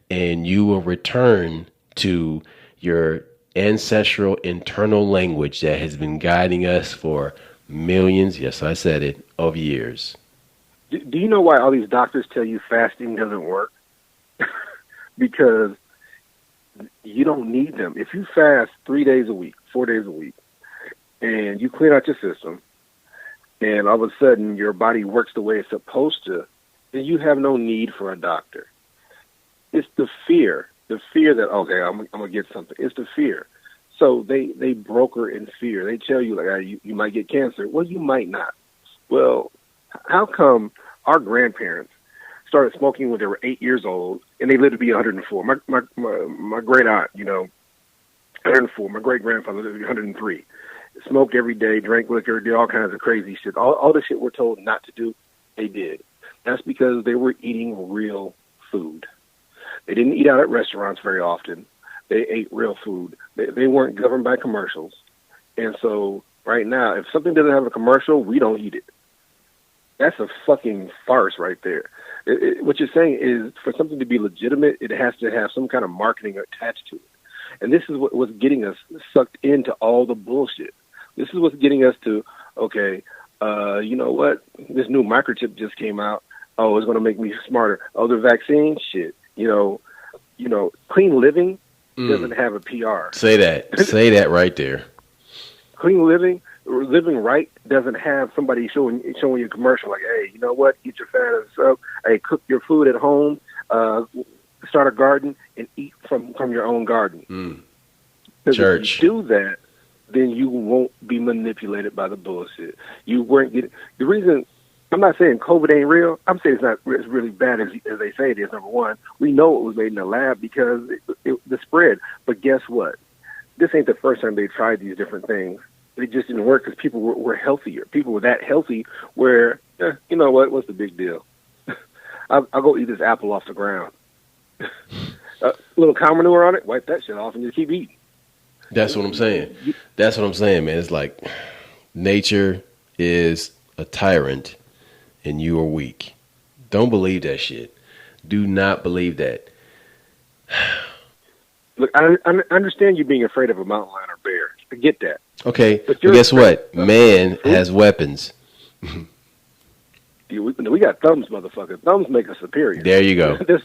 and you will return to your ancestral internal language that has been guiding us for millions, yes, I said it, of years. Do you know why all these doctors tell you fasting doesn't work? Because you don't need them. If you fast 3 days a week, 4 days a week, and you clean out your system, and all of a sudden your body works the way it's supposed to, then you have no need for a doctor. It's the fear that, okay, I'm going to get something. It's the fear. So they broker in fear. They tell you, like, you might get cancer. Well, you might not. Well, how come our grandparents started smoking when they were 8 years old and they lived to be 104? My great aunt, 104. My great grandfather lived to be 103. Smoked every day, drank liquor, did all kinds of crazy shit. All the shit we're told not to do, they did. That's because they were eating real food. They didn't eat out at restaurants very often. They ate real food. They weren't governed by commercials. And so right now, if something doesn't have a commercial, we don't eat it. That's a fucking farce right there. What you're saying is, for something to be legitimate, it has to have some kind of marketing attached to it. And this is what's getting us sucked into all the bullshit. This is what's getting us to, okay, you know what? This new microchip just came out. Oh, it's going to make me smarter. Oh, the vaccine shit. Clean living doesn't have a PR. Say that. Say that right there. Clean living right doesn't have somebody showing you a commercial like, hey, you know what? Eat your fat ass up. Hey, cook your food at home. Start a garden and eat from your own garden. Church. If you do that, then you won't be manipulated by the bullshit. You weren't getting the reason. I'm not saying COVID ain't real. I'm saying it's not as really bad as they say it is. Number one, we know it was made in the lab because the spread. But guess what? This ain't the first time they tried these different things. It just didn't work because people were healthier. People were that healthy where, you know what? What's the big deal? I'll go eat this apple off the ground. A little cow manure on it, wipe that shit off and just keep eating. That's what I'm saying. That's what I'm saying, man. It's like nature is a tyrant and you are weak. Don't believe that shit. Do not believe that. Look, I understand you being afraid of a mountain lion or bear. I get that. Okay, but guess what? Man has weapons. We got thumbs, motherfucker. Thumbs make us superior. There you go. This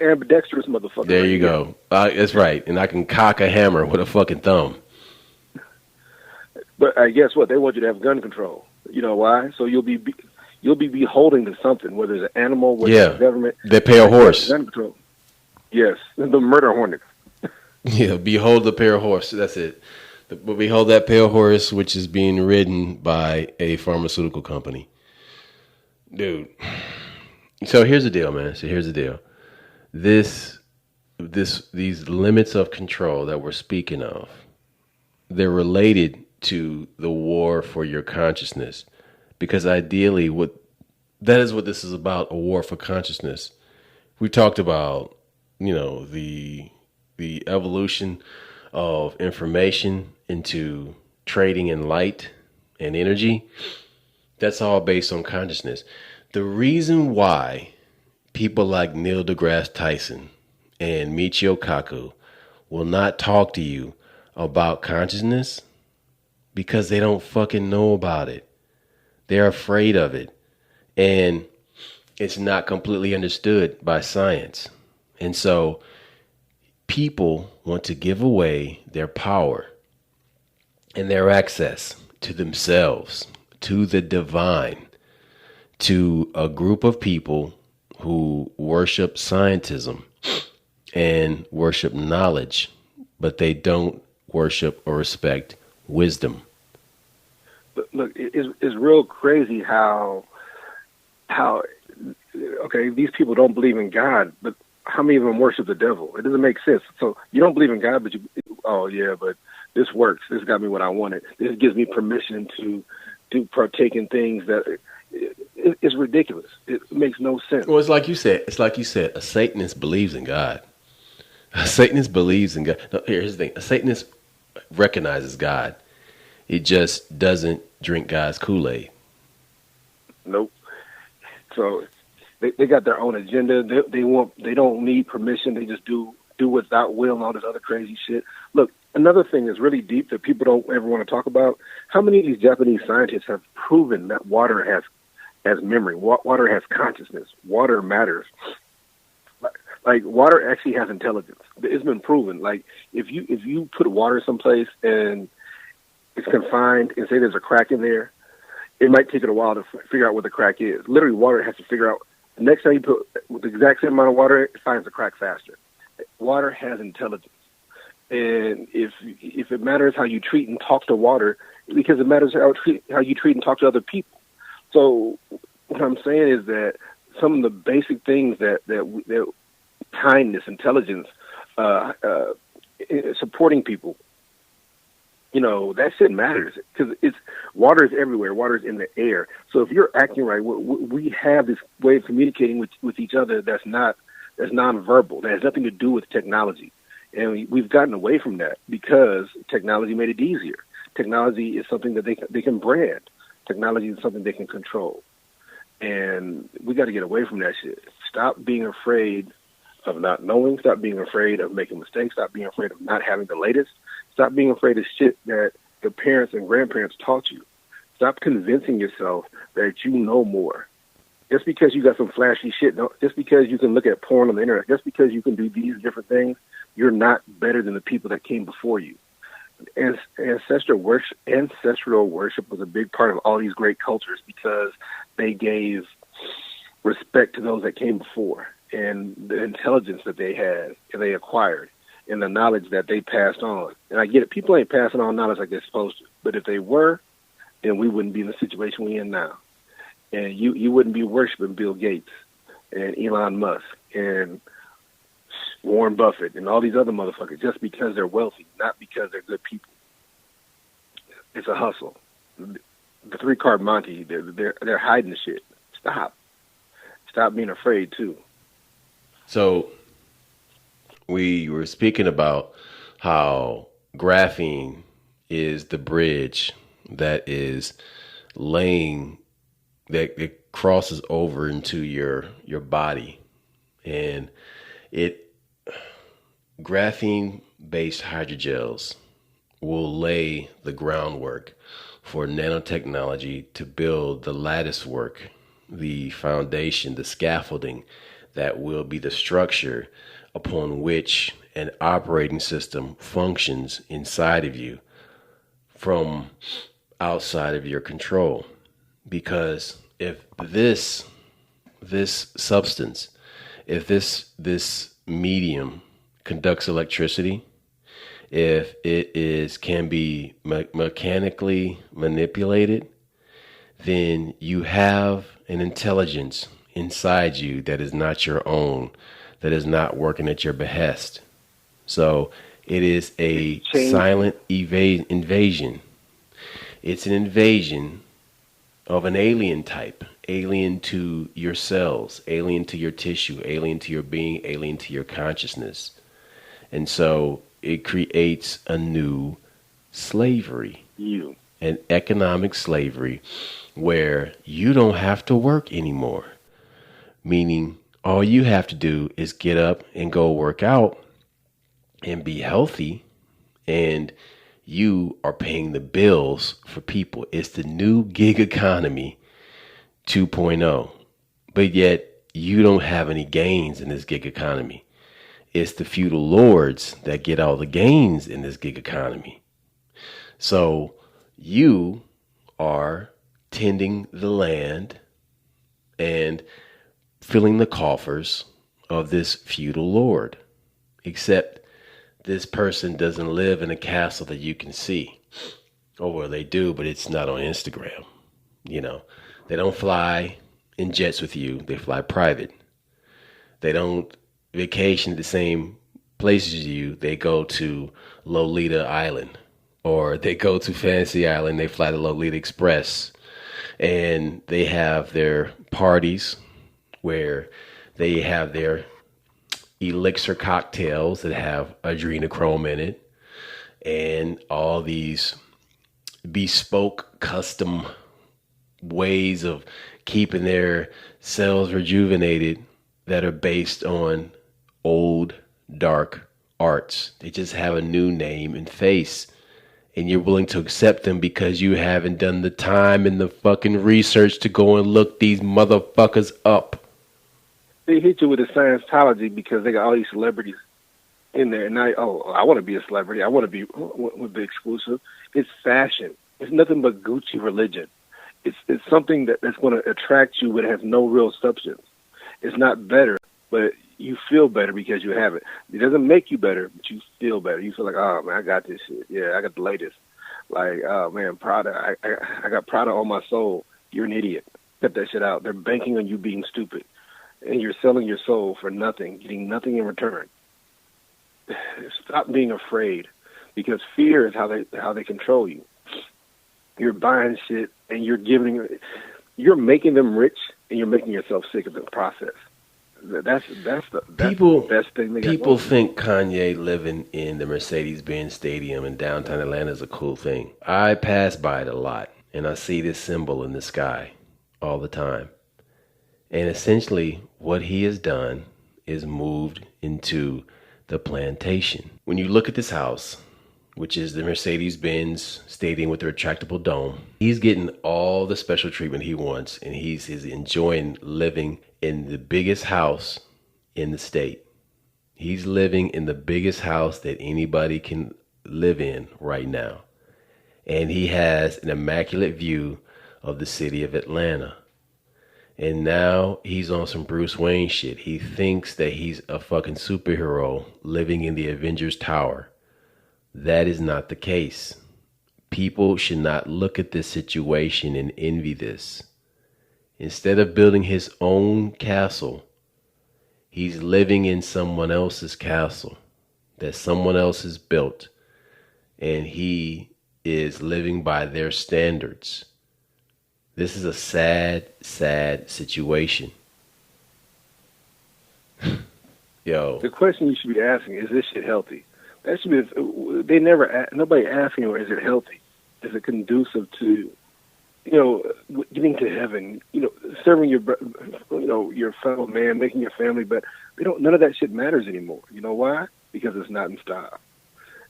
ambidextrous motherfucker. There you go. That's right. And I can cock a hammer with a fucking thumb. But guess what? They want you to have gun control. You know why? So you'll be beholding to something, whether it's an animal, whether it's the government. They pay a horse. Gun control. Yes, the murder hornets. Yeah, behold the pale horse. That's it. Behold that pale horse, which is being ridden by a pharmaceutical company. Dude. So here's the deal, man. These limits of control that we're speaking of, they're related to the war for your consciousness. Because ideally, that is what this is about, a war for consciousness. We talked about, the evolution of information into trading in light and energy. That's all based on consciousness. The reason why people like Neil deGrasse Tyson and Michio Kaku will not talk to you about consciousness, because they don't fucking know about it. They're afraid of it. And it's not completely understood by science. And so people want to give away their power and their access to themselves, to the divine, to a group of people who worship scientism and worship knowledge, but they don't worship or respect wisdom. Look, it's real crazy how okay, these people don't believe in God, but how many of them worship the devil? It doesn't make sense. So you don't believe in God, but but this works. This got me what I wanted. This gives me permission to partake in things that it's ridiculous. It makes no sense. Well, it's like you said. A Satanist believes in God. A Satanist believes in God. No, here's the thing. A Satanist recognizes God. It just doesn't drink God's Kool-Aid. Nope. So they got their own agenda. They don't need permission. They just do without will and all this other crazy shit. Look, another thing that's really deep that people don't ever want to talk about. How many of these Japanese scientists have proven that water has memory? Water has consciousness. Water matters. Like water actually has intelligence. It's been proven. Like if you put water someplace and it's confined and say there's a crack in there, it might take it a while to figure out what the crack is. Literally, water has to figure out. The next time you put with the exact same amount of water, it finds the crack faster. Water has intelligence, and if it matters how you treat and talk to water, because it matters how you treat and talk to other people. So what I'm saying is that some of the basic things that kindness, intelligence, supporting people, that shit matters because water is everywhere. Water is in the air. So if you're acting right, we have this way of communicating with each other that's nonverbal. That has nothing to do with technology, and we've gotten away from that because technology made it easier. Technology is something that they can brand. Technology is something they can control, and we got to get away from that shit. Stop being afraid of not knowing. Stop being afraid of making mistakes. Stop being afraid of not having the latest. Stop being afraid of shit that the parents and grandparents taught you. Stop convincing yourself that you know more. Just because you got some flashy shit, just because you can look at porn on the internet, just because you can do these different things, you're not better than the people that came before you. And ancestral worship was a big part of all these great cultures because they gave respect to those that came before and the intelligence that they had and they acquired and the knowledge that they passed on. And I get it. People ain't passing on knowledge like they're supposed to. But if they were, then we wouldn't be in the situation we're in now. And you wouldn't be worshiping Bill Gates and Elon Musk and Warren Buffett and all these other motherfuckers just because they're wealthy, not because they're good people. It's a hustle. The three-card Monte, they're hiding the shit. Stop being afraid too. So we were speaking about how graphene is the bridge that is that it crosses over into your body, and graphene based hydrogels will lay the groundwork for nanotechnology to build the lattice work, the foundation, the scaffolding that will be the structure upon which an operating system functions inside of you from outside of your control. Because if this substance, if this medium conducts electricity, if it can be mechanically manipulated, then you have an intelligence inside you that is not your own, that is not working at your behest. So it is a silent invasion. It's an invasion of an alien type, alien to your cells, alien to your tissue, alien to your being, alien to your consciousness. And so it creates a new slavery, an economic slavery where you don't have to work anymore. Meaning all you have to do is get up and go work out and be healthy, and you are paying the bills for people. It's the new gig economy 2.0. But yet you don't have any gains in this gig economy. it's the feudal lords that get all the gains in this gig economy. So you are tending the land and filling the coffers of this feudal lord. Except this person doesn't live in a castle that you can see. Oh, well, they do, but it's not on Instagram. You know, they don't fly in jets with you. They fly private. They don't vacation the same places as you. They go to Lolita Island, or they go to Fantasy Island. They fly the Lolita Express, and they have their parties where they have their elixir cocktails that have adrenochrome in it, and all these bespoke custom ways of keeping their cells rejuvenated that are based on old dark arts. They just have a new name and face, and you're willing to accept them because you haven't done the time and the fucking research to go and look these motherfuckers up. They hit you with the Scientology because they got all these celebrities in there, and I want to be a celebrity. I want to be exclusive. It's fashion. It's nothing but Gucci religion. It's something that's going to attract you, but it has no real substance. It's not better, but you feel better because you have it. It doesn't make you better, but you feel better. You feel like, oh man, I got this shit. Yeah, I got the latest. Like, oh man, Prada. I got Prada on my soul. You're an idiot. Cut that shit out. They're banking on you being stupid, and you're selling your soul for nothing, getting nothing in return. Stop being afraid, because fear is how they control you. You're buying shit and you're making them rich, and you're making yourself sick in the process. That's the best thing they got. People think Kanye living in the Mercedes-Benz Stadium in downtown Atlanta is a cool thing. I pass by it a lot, and I see this symbol in the sky all the time. And essentially, what he has done is moved into the plantation. When you look at this house, which is the Mercedes-Benz Stadium with the retractable dome, he's getting all the special treatment he wants, and he's enjoying living in the biggest house in the state. He's living in the biggest house that anybody can live in right now. And he has an immaculate view of the city of Atlanta. And now he's on some Bruce Wayne shit. He thinks that he's a fucking superhero living in the Avengers Tower. That is not the case. People should not look at this situation and envy this. Instead of building his own castle, he's living in someone else's castle that someone else has built, and he is living by their standards. This is a sad, sad situation. Yo. The question you should be asking is this shit healthy? That should be. Nobody asks anymore. Is it healthy? Is it conducive to, getting to heaven? Serving your fellow man, making your family. But none of that shit matters anymore. You know why? Because it's not in style,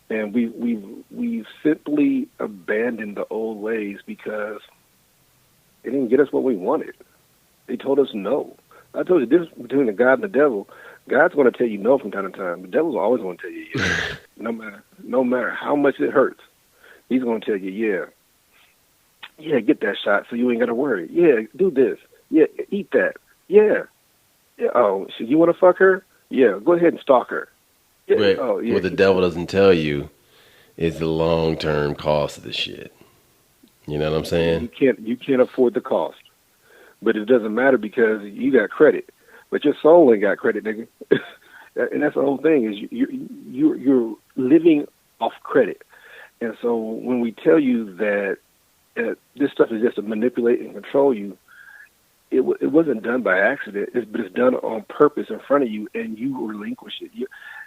and we've simply abandoned the old ways because they didn't get us what we wanted. They told us no. I told you the difference between the God and the devil. God's going to tell you no from time to time. The devil's always going to tell you yes. No matter how much it hurts, he's going to tell you, yeah, get that shot so you ain't got to worry. Yeah, do this. Yeah, eat that. Yeah. Oh, so you want to fuck her? Yeah, go ahead and stalk her. Yeah. Right. Oh, yeah. What the devil doesn't tell you is the long-term cost of the shit. You know what I'm saying? You can't afford the cost, but it doesn't matter because you got credit. But your soul ain't got credit, nigga. And that's the whole thing, is you're living off credit. And so when we tell you that this stuff is just to manipulate and control you, it wasn't done by accident, but it's done on purpose in front of you, and you relinquish it.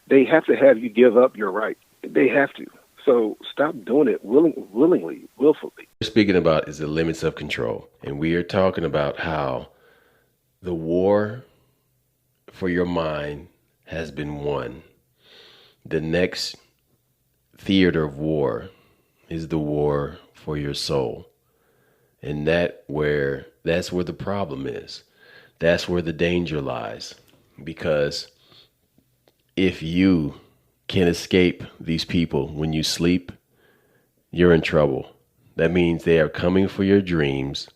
They have to have you give up your right. They have to. So stop doing it willingly, willfully. What we're speaking about is the limits of control. And we are talking about how the war for your mind has been won. The next theater of war is the war for your soul. And that's where the problem is. That's where the danger lies. Because if you can escape these people when you sleep, you're in trouble. That means they are coming for your dreams.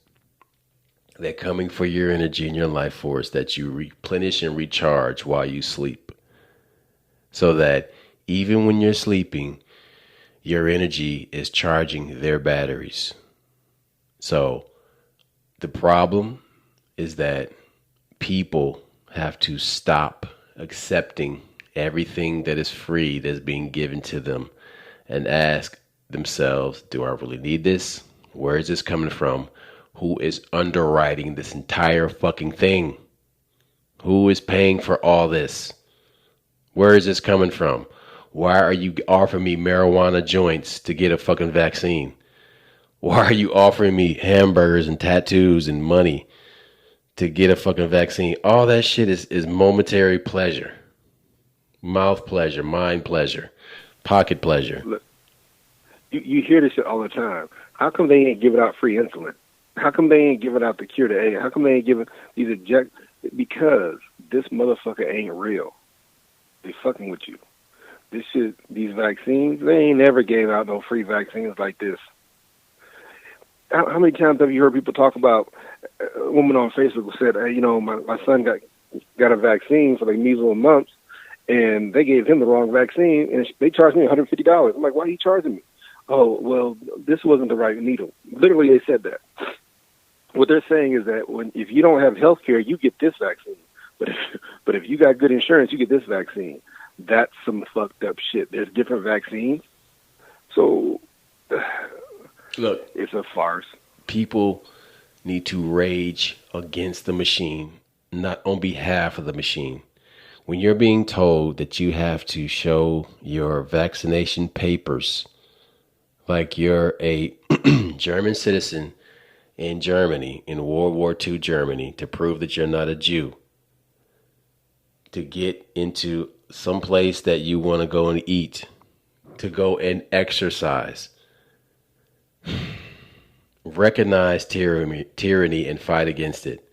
They're coming for your energy and your life force that you replenish and recharge while you sleep. So that even when you're sleeping, your energy is charging their batteries. So the problem is that people have to stop accepting everything that is free that's being given to them and ask themselves, do I really need this? Where is this coming from? Who is underwriting this entire fucking thing? Who is paying for all this? Where is this coming from? Why are you offering me marijuana joints to get a fucking vaccine? Why are you offering me hamburgers and tattoos and money to get a fucking vaccine? All that shit is momentary pleasure. Mouth pleasure, mind pleasure, pocket pleasure. Look, you hear this shit all the time. How come they ain't giving out free insulin? How come they ain't giving out the cure to AIDS? How come they ain't giving these inject? Because this motherfucker ain't real. They fucking with you. This shit, these vaccines, they ain't never gave out no free vaccines like this. How many times have you heard people talk about a woman on Facebook who said, hey, my son got a vaccine for like measles and mumps, and they gave him the wrong vaccine, and they charged me $150. I'm like, why are you charging me? Oh, well, this wasn't the right needle. Literally, they said that. What they're saying is that if you don't have health care, you get this vaccine. But if you got good insurance, you get this vaccine. That's some fucked up shit. There's different vaccines. So, look, it's a farce. People need to rage against the machine, not on behalf of the machine. When you're being told that you have to show your vaccination papers, like you're a German citizen in Germany, in World War II Germany, to prove that you're not a Jew, to get into some place that you want to go and eat, to go and exercise. Recognize tyranny and fight against it.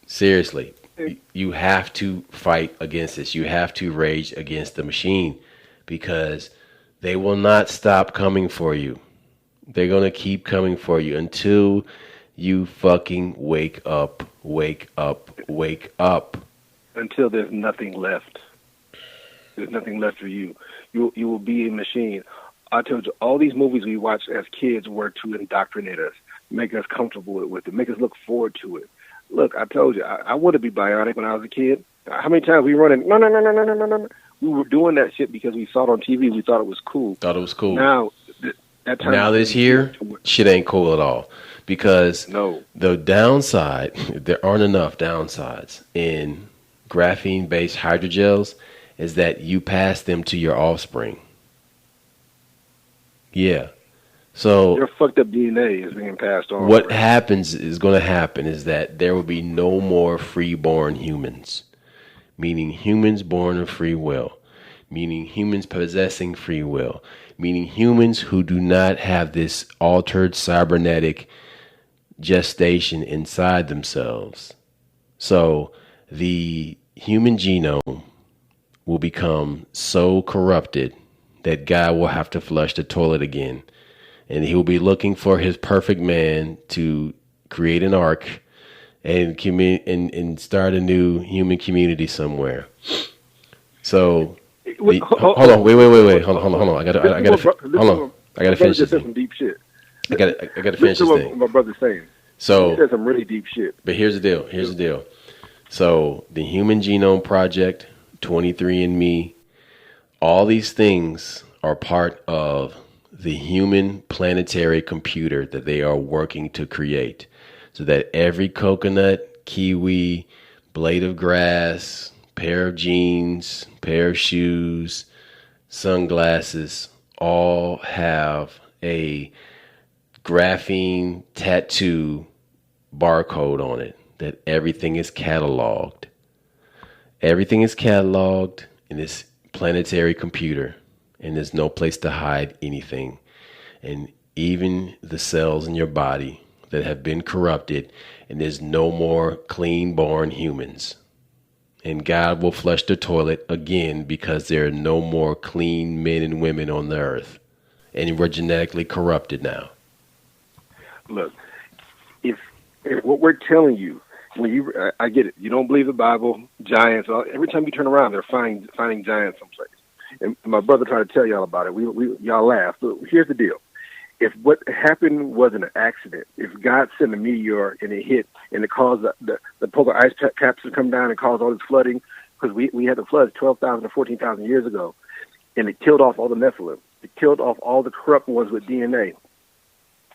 Seriously, you have to fight against this. You have to rage against the machine because they will not stop coming for you. They're going to keep coming for you until you fucking wake up, wake up, wake up. Until there's nothing left. There's nothing left for you. You will be a machine. I told you, all these movies we watched as kids were to indoctrinate us, make us comfortable with it, make us look forward to it. Look, I told you, I wanted to be bionic when I was a kid. How many times we running? No. We were doing that shit because we saw it on TV. We thought it was cool. Now, now that it's here, shit ain't cool at all. Because the downside, there aren't enough downsides in graphene-based hydrogels, is that you pass them to your offspring. Yeah. So your fucked up DNA is being passed on. What happens is going to happen is that there will be no more free-born humans, meaning humans born of free will, meaning humans possessing free will, meaning humans who do not have this altered cybernetic gestation inside themselves. So the human genome will become so corrupted that God will have to flush the toilet again. And he will be looking for his perfect man to create an ark and start a new human community somewhere. So, hold on, wait. Hold on. I gotta finish this thing. Some deep shit. I gotta finish this thing. My brother's saying. So, he said some really deep shit. But here's the deal. So, the Human Genome Project, 23andMe, all these things are part of the human planetary computer that they are working to create, so that every coconut, kiwi, blade of grass, pair of jeans, pair of shoes, sunglasses, all have a graphene tattoo barcode on it, that everything is cataloged. Everything is cataloged in this planetary computer, and there's no place to hide anything. And even the cells in your body that have been corrupted, and there's no more clean born humans. And God will flush the toilet again because there are no more clean men and women on the earth. And we're genetically corrupted now. Look, if what we're telling you, I get it. You don't believe the Bible, giants. Every time you turn around, they're finding giants someplace. And my brother tried to tell y'all about it. Y'all laugh. But here's the deal. If what happened was an accident, if God sent a meteor and it hit and it caused the polar ice caps to come down and cause all this flooding, because we had the floods 12,000 or 14,000 years ago, and it killed off all the Nephilim. It killed off all the corrupt ones with DNA.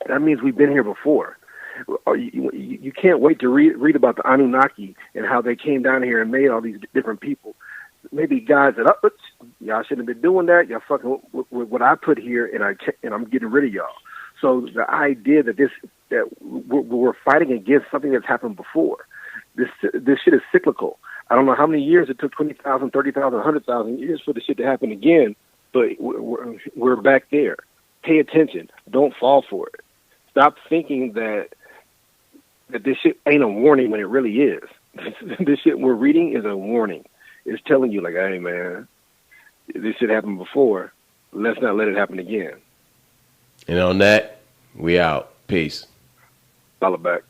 That means we've been here before. You can't wait to read about the Anunnaki and how they came down here and made all these different people. Maybe God said, "Oh, y'all shouldn't have been doing that. Y'all fucking with what I put here, and I'm getting rid of y'all." So the idea that we're fighting against something that's happened before, this shit is cyclical. I don't know how many years it took, 20,000, 30,000, 100,000 years for the shit to happen again, but we're back there. Pay attention. Don't fall for it. Stop thinking that this shit ain't a warning when it really is. This shit we're reading is a warning. It's telling you, like, hey, man, this shit happened before. Let's not let it happen again. And on that, we out. Peace. Follow back.